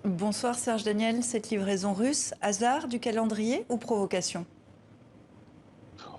Bonsoir Serge Daniel, cette livraison russe, hasard du calendrier ou provocation?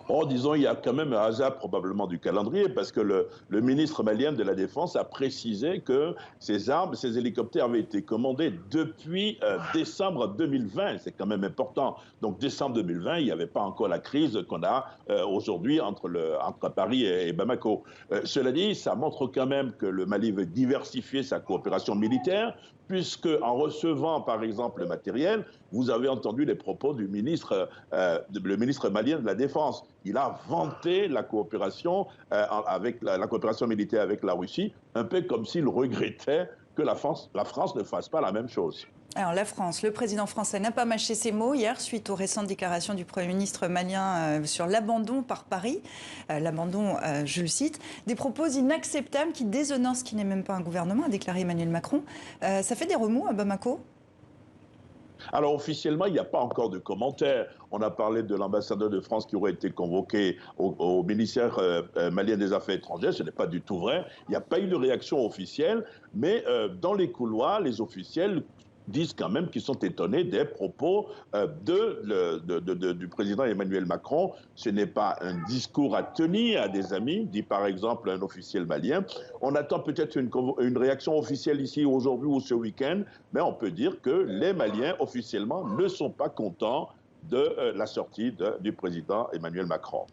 Oh, disons, il y a quand même un hasard probablement du calendrier parce que le ministre malien de la Défense a précisé que ces armes, ces hélicoptères avaient été commandés depuis décembre 2020. C'est quand même important. Donc, décembre 2020, il n'y avait pas encore la crise qu'on a aujourd'hui entre Paris et Bamako. Cela dit, ça montre quand même que le Mali veut diversifier sa coopération militaire puisque en recevant, par exemple, le matériel, vous avez entendu les propos du ministre, le ministre malien de la Défense. Il a vanté la coopération avec la coopération militaire avec la Russie, un peu comme s'il regrettait que la France ne fasse pas la même chose. Alors la France, le président français n'a pas mâché ses mots hier suite aux récentes déclarations du Premier ministre malien sur l'abandon par Paris. L'abandon, je le cite, des propos inacceptables qui déshonorent ce qui n'est même pas un gouvernement, a déclaré Emmanuel Macron. Ça fait des remous à Bamako? Alors officiellement, il n'y a pas encore de commentaires. On a parlé de l'ambassadeur de France qui aurait été convoqué au ministère malien des Affaires étrangères. Ce n'est pas du tout vrai. Il n'y a pas eu de réaction officielle, mais dans les couloirs, les officiels disent quand même qu'ils sont étonnés des propos du président Emmanuel Macron. Ce n'est pas un discours à tenir à des amis, dit par exemple un officiel malien. On attend peut-être une réaction officielle ici aujourd'hui ou ce week-end, mais on peut dire que les Maliens officiellement ne sont pas contents de la sortie du président Emmanuel Macron.